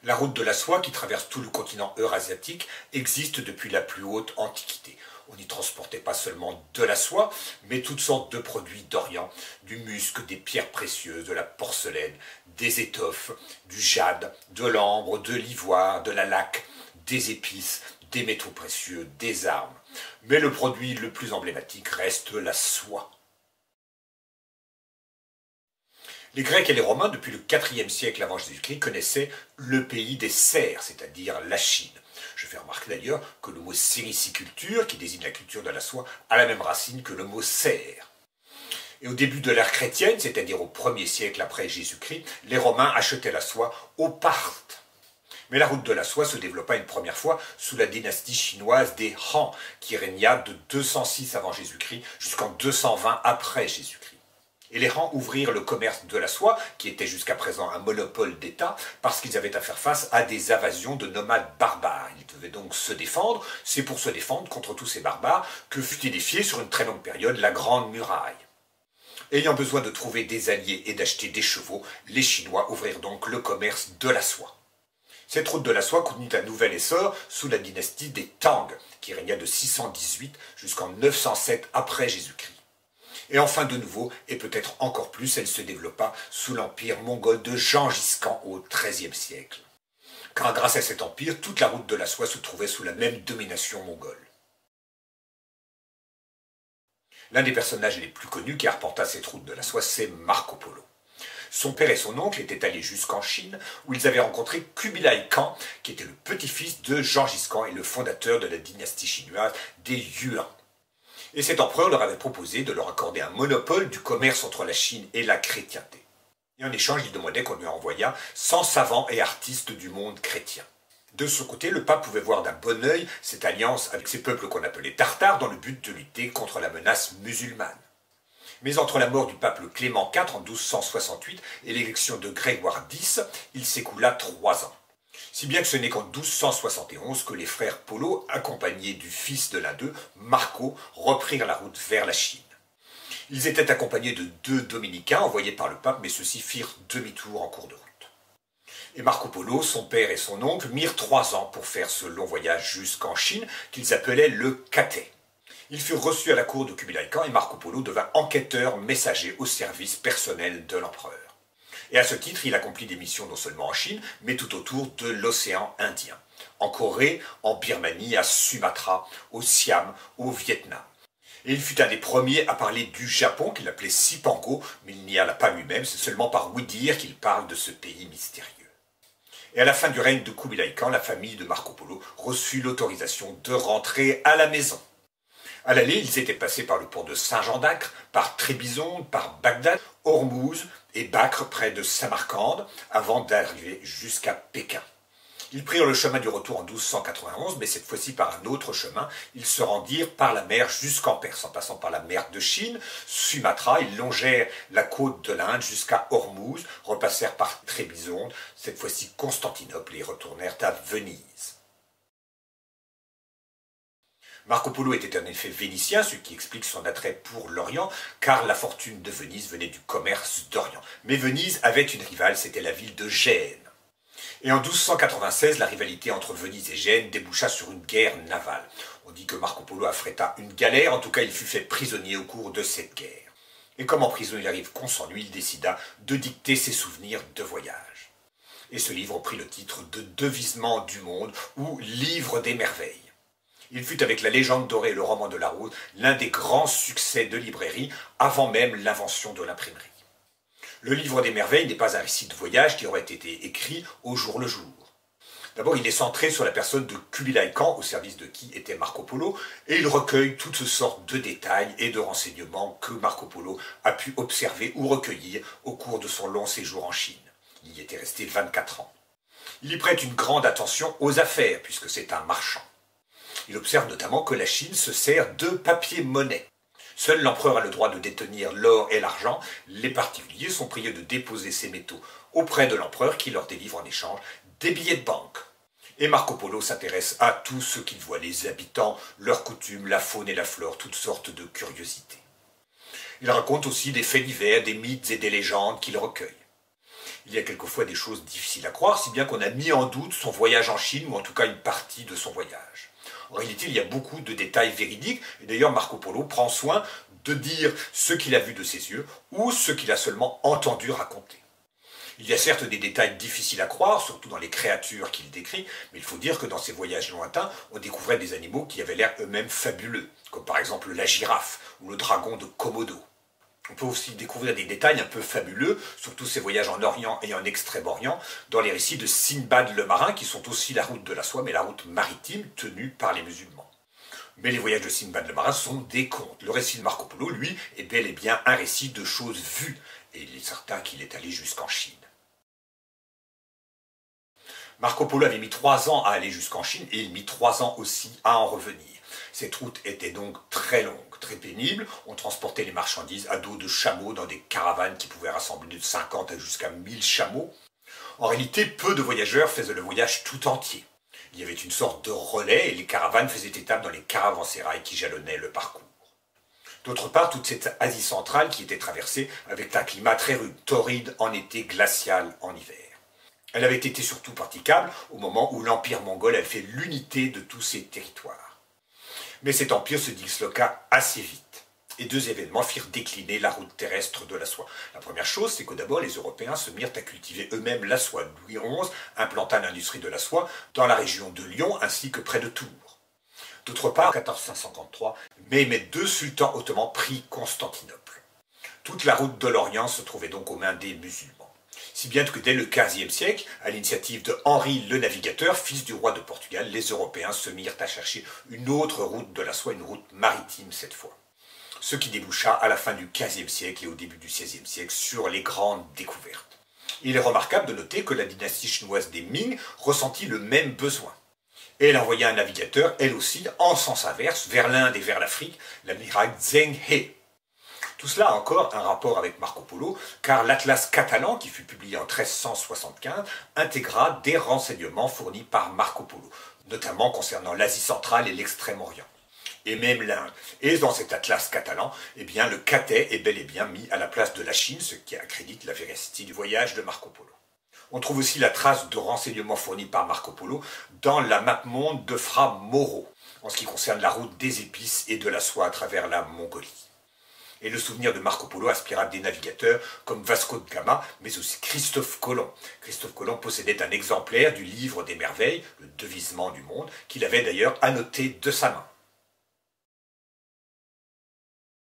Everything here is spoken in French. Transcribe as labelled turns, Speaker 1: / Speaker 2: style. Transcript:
Speaker 1: La route de la soie, qui traverse tout le continent eurasiatique, existe depuis la plus haute antiquité. On n'y transportait pas seulement de la soie, mais toutes sortes de produits d'Orient, du musc, des pierres précieuses, de la porcelaine, des étoffes, du jade, de l'ambre, de l'ivoire, de la laque, des épices, des métaux précieux, des armes. Mais le produit le plus emblématique reste la soie. Les Grecs et les Romains, depuis le IVe siècle avant Jésus-Christ, connaissaient le pays des serfs, c'est-à-dire la Chine. Je fais remarquer d'ailleurs que le mot sériciculture, qui désigne la culture de la soie, a la même racine que le mot serf. Et au début de l'ère chrétienne, c'est-à-dire au 1er siècle après Jésus-Christ, les Romains achetaient la soie aux Parthes. Mais la route de la soie se développa une première fois sous la dynastie chinoise des Han, qui régna de 206 avant Jésus-Christ jusqu'en 220 après Jésus-Christ. Et les Han ouvrirent le commerce de la soie, qui était jusqu'à présent un monopole d'État, parce qu'ils avaient à faire face à des invasions de nomades barbares. Ils devaient donc se défendre. C'est pour se défendre contre tous ces barbares que fut édifiée sur une très longue période la Grande Muraille. Ayant besoin de trouver des alliés et d'acheter des chevaux, les Chinois ouvrirent donc le commerce de la soie. Cette route de la soie connut un nouvel essor sous la dynastie des Tang, qui régna de 618 jusqu'en 907 après Jésus-Christ. Et enfin de nouveau, et peut-être encore plus, elle se développa sous l'empire mongol de Gengis Khan au XIIIe siècle. Car grâce à cet empire, toute la route de la soie se trouvait sous la même domination mongole. L'un des personnages les plus connus qui arpenta cette route de la soie, c'est Marco Polo. Son père et son oncle étaient allés jusqu'en Chine, où ils avaient rencontré Kubilai Khan, qui était le petit-fils de Gengis Khan et le fondateur de la dynastie chinoise des Yuan. Et cet empereur leur avait proposé de leur accorder un monopole du commerce entre la Chine et la chrétienté. Et en échange, il demandait qu'on lui envoyât 100 savants et artistes du monde chrétien. De ce côté, le pape pouvait voir d'un bon œil cette alliance avec ces peuples qu'on appelait Tartares dans le but de lutter contre la menace musulmane. Mais entre la mort du pape Clément IV en 1268 et l'élection de Grégoire X, il s'écoula 3 ans. Si bien que ce n'est qu'en 1271 que les frères Polo, accompagnés du fils de l'un d'eux, Marco, reprirent la route vers la Chine. Ils étaient accompagnés de 2 dominicains envoyés par le pape, mais ceux-ci firent demi-tour en cours de route. Et Marco Polo, son père et son oncle mirent 3 ans pour faire ce long voyage jusqu'en Chine, qu'ils appelaient le Cathay. Ils furent reçus à la cour de Kubilai Khan et Marco Polo devint enquêteur messager au service personnel de l'empereur. Et à ce titre, il accomplit des missions non seulement en Chine, mais tout autour de l'océan Indien. En Corée, en Birmanie, à Sumatra, au Siam, au Vietnam. Et il fut un des premiers à parler du Japon, qu'il appelait Cipango, mais il n'y alla pas lui-même, c'est seulement par ouï-dire qu'il parle de ce pays mystérieux. Et à la fin du règne de Kubilai Khan, la famille de Marco Polo reçut l'autorisation de rentrer à la maison. À l'aller, ils étaient passés par le port de Saint-Jean d'Acre, par Trébizonde, par Bagdad, Ormuz et Bakr près de Samarcande, avant d'arriver jusqu'à Pékin. Ils prirent le chemin du retour en 1291, mais cette fois-ci par un autre chemin. Ils se rendirent par la mer jusqu'en Perse, en passant par la mer de Chine, Sumatra. Ils longèrent la côte de l'Inde jusqu'à Ormuz, repassèrent par Trébizonde, cette fois-ci Constantinople, et retournèrent à Venise. Marco Polo était en effet vénitien, ce qui explique son attrait pour l'Orient, car la fortune de Venise venait du commerce d'Orient. Mais Venise avait une rivale, c'était la ville de Gênes. Et en 1296, la rivalité entre Venise et Gênes déboucha sur une guerre navale. On dit que Marco Polo affréta une galère, en tout cas il fut fait prisonnier au cours de cette guerre. Et comme en prison il arrive qu'on s'ennuie, il décida de dicter ses souvenirs de voyage. Et ce livre prit le titre de Devisement du monde ou Livre des merveilles. Il fut avec La Légende dorée et le roman de Larousse l'un des grands succès de librairie avant même l'invention de l'imprimerie. Le livre des merveilles n'est pas un récit de voyage qui aurait été écrit au jour le jour. D'abord, il est centré sur la personne de Kubilai Khan, au service de qui était Marco Polo, et il recueille toutes sortes de détails et de renseignements que Marco Polo a pu observer ou recueillir au cours de son long séjour en Chine. Il y était resté 24 ans. Il y prête une grande attention aux affaires, puisque c'est un marchand. Il observe notamment que la Chine se sert de papier-monnaie. Seul l'empereur a le droit de détenir l'or et l'argent. Les particuliers sont priés de déposer ces métaux auprès de l'empereur qui leur délivre en échange des billets de banque. Et Marco Polo s'intéresse à tout ce qu'il voit, les habitants, leurs coutumes, la faune et la flore, toutes sortes de curiosités. Il raconte aussi des faits divers, des mythes et des légendes qu'il recueille. Il y a quelquefois des choses difficiles à croire, si bien qu'on a mis en doute son voyage en Chine, ou en tout cas une partie de son voyage. En réalité, il y a beaucoup de détails véridiques, et d'ailleurs Marco Polo prend soin de dire ce qu'il a vu de ses yeux, ou ce qu'il a seulement entendu raconter. Il y a certes des détails difficiles à croire, surtout dans les créatures qu'il décrit, mais il faut dire que dans ces voyages lointains, on découvrait des animaux qui avaient l'air eux-mêmes fabuleux, comme par exemple la girafe ou le dragon de Komodo. On peut aussi découvrir des détails un peu fabuleux, surtout ces voyages en Orient et en Extrême-Orient, dans les récits de Sindbad le marin, qui sont aussi la route de la soie, mais la route maritime tenue par les musulmans. Mais les voyages de Sindbad le marin sont des contes. Le récit de Marco Polo, lui, est bel et bien un récit de choses vues, et il est certain qu'il est allé jusqu'en Chine. Marco Polo avait mis 3 ans à aller jusqu'en Chine, et il mit 3 ans aussi à en revenir. Cette route était donc très longue, très pénible. On transportait les marchandises à dos de chameaux dans des caravanes qui pouvaient rassembler de 50 à jusqu'à 1000 chameaux. En réalité, peu de voyageurs faisaient le voyage tout entier. Il y avait une sorte de relais et les caravanes faisaient étape dans les caravansérails qui jalonnaient le parcours. D'autre part, toute cette Asie centrale qui était traversée avec un climat très rude, torride en été, glacial en hiver. Elle avait été surtout praticable au moment où l'Empire mongol avait fait l'unité de tous ces territoires. Mais cet empire se disloqua assez vite, et 2 événements firent décliner la route terrestre de la soie. La première chose, c'est que d'abord les Européens se mirent à cultiver eux-mêmes la soie. Louis XI implanta l'industrie de la soie dans la région de Lyon ainsi que près de Tours. D'autre part, en 1453, Mehmed II, sultan ottoman, prit Constantinople. Toute la route de l'Orient se trouvait donc aux mains des musulmans. Si bien que dès le XVe siècle, à l'initiative de Henri le Navigateur, fils du roi de Portugal, les Européens se mirent à chercher une autre route de la soie, une route maritime cette fois. Ce qui déboucha à la fin du XVe siècle et au début du XVIe siècle sur les grandes découvertes. Il est remarquable de noter que la dynastie chinoise des Ming ressentit le même besoin. Et elle envoya un navigateur, elle aussi, en sens inverse, vers l'Inde et vers l'Afrique, l'amiral Zheng He. Tout cela a encore un rapport avec Marco Polo, car l'Atlas catalan, qui fut publié en 1375, intégra des renseignements fournis par Marco Polo, notamment concernant l'Asie centrale et l'Extrême-Orient, et même l'Inde. Et dans cet Atlas catalan, eh bien, le Cathay est bel et bien mis à la place de la Chine, ce qui accrédite la véracité du voyage de Marco Polo. On trouve aussi la trace de renseignements fournis par Marco Polo dans la mappemonde de Fra Mauro, en ce qui concerne la route des épices et de la soie à travers la Mongolie. Et le souvenir de Marco Polo inspira des navigateurs comme Vasco de Gama, mais aussi Christophe Colomb. Christophe Colomb possédait un exemplaire du livre des merveilles, le devisement du monde, qu'il avait d'ailleurs annoté de sa main.